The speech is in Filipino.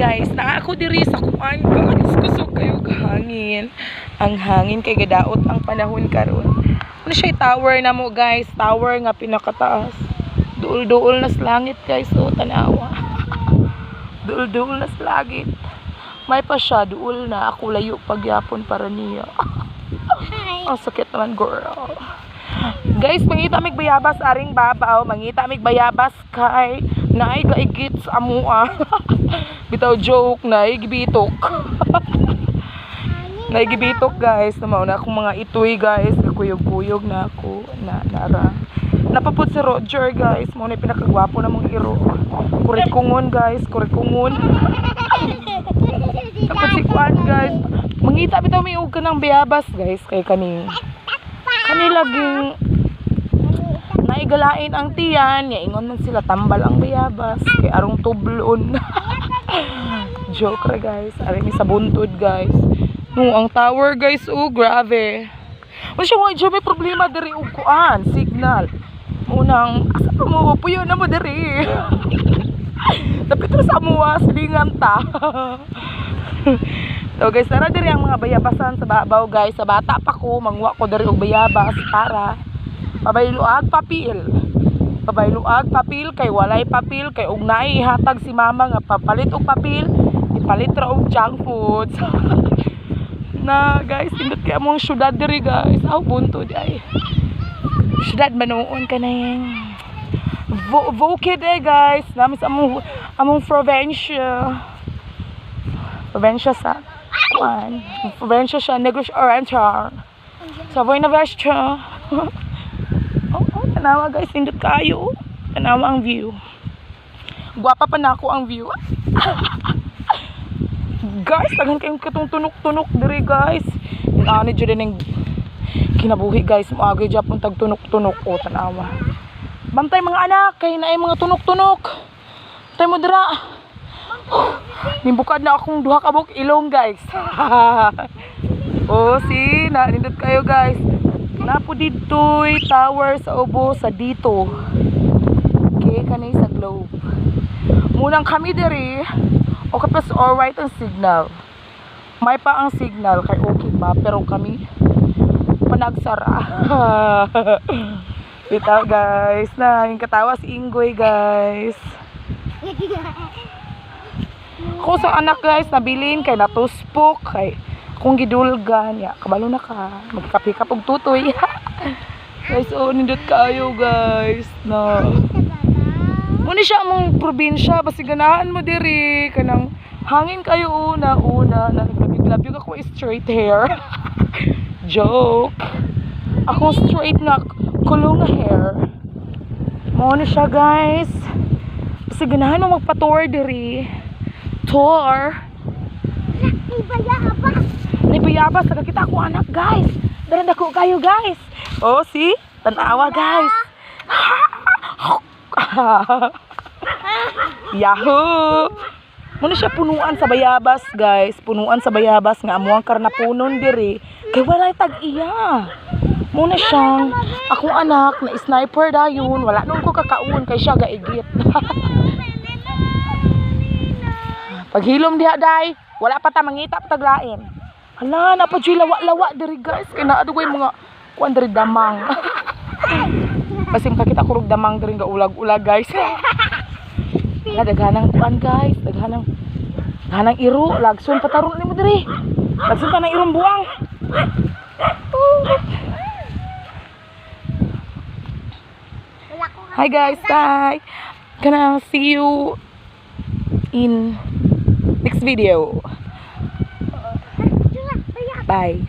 guys, na ako diri sa kuan guys, kusog kayo kahangin. Ang hangin kay gadaot ang panahon karon. Ano siya tower na mo guys, tower nga pinakataas. Duol-duol na sa langit guys, so tanawa. Duol-duol na sa langit. May pa siya, duol na ako layo pagyapon para niya. Ang sakit naman girl. Guys, mangita mig bayabas aring babaw, mangita mig bayabas kay naay kaigit sa amua. Bitaw joke, naay gibitok. Naay gibitok guys, namaw na akong mga itoy guys, kuyog-kuyog na ako na nara. Napapud si Roger guys, mo na pinakagwapo na mong iro. Kurikungon guys, kurikungon. Tapos si Kwan guys, mangita bitaw may ug kanang bayabas guys kay kani laging naigalain ang tiyan, ingon man sila tambal ang bayabas kay arong tublon. Joke ra guys, ari mi sa buntod guys. No, ang tower guys, oh grabe. Wala siya may problema diri og kuan, signal. Unang asa pa mo puyo na mo diri. Dapat ra sa amuwa silingan ta. So guys, tara diri ang mga bayabasan sa babaw guys. Sa bata pa ko, mangwa ko diri og bayabas para pabayluag papil. Pabayluag papil kay walay papil kay og naay ihatag si mama nga papalit og papil, ipalit ra og junk foods. Na guys, tindot kay among syudad diri guys. Aw bunto di ay. Syudad manoon kanang Vokid guys. Namis among probinsya. Probinsya sa kuan. Probinsya sa Negros Oriental. Sa Buena Vista. Tanawa guys, tindot kayo. Tanawa ang view. Guwapa pa na ako ang view. Guys, tagan kayong katong tunok-tunok diri guys. Inaani dyan din yung kinabuhi guys. Maagay dyan pong tagtunok-tunok. O, tanawa. Bantay mga anak, kay na ay mga tunok-tunok. Bantay mo dira. Nimbukad na akong duha kabok ilong guys. O, see, nindot kayo guys. Napo dito'y tower sa ubo sa dito. Okay, kanay sa globe. Munang kami diri, okay pa sa alright ang signal. May pa ang signal, kay okay pa, pero kami panagsara. Bitaw guys, na yung katawa si Inggoy guys. Ako sa anak guys, nabilin kay natuspok, kay kung gidulgan, ya, kabalo na ka, magkapi-kap og tutoy. Guys, oh, nindot kayo guys, na. Muna siya among probinsya, basi ganahan mo diri, kanang hangin kayo una, na naglabig-labig ako straight hair. Joke. Ako straight na kulong hair. Muna siya guys, basi ganahan mo magpa-tour diri. Tour. Bayabas, nakakita ko anak guys. Daranda ko kayo guys. Oh, see? Tanawa guys. Yahoo! Muna siya punuan sa bayabas guys. Punuan sa bayabas nga amuang karnapunon diri. Kay walay tag-iya. Muna siyang akong anak na sniper dayon. Wala nung ko kakaon kay siya gaigit. Paghilom diha day, wala pa ta mangita pa taglain. Hala, napadyoy lawa-lawa diri guys. Kaya naadugay mga kuan diri damang. Kasi makakita ko rog damang diri nga ulag-ulag guys. Hala, daghanang kuan guys. Daghanang iro. Lagson pataron nimo diri. Lagson ka ng irong buwang. Hi guys, bye. Gonna see you in next video. Bye.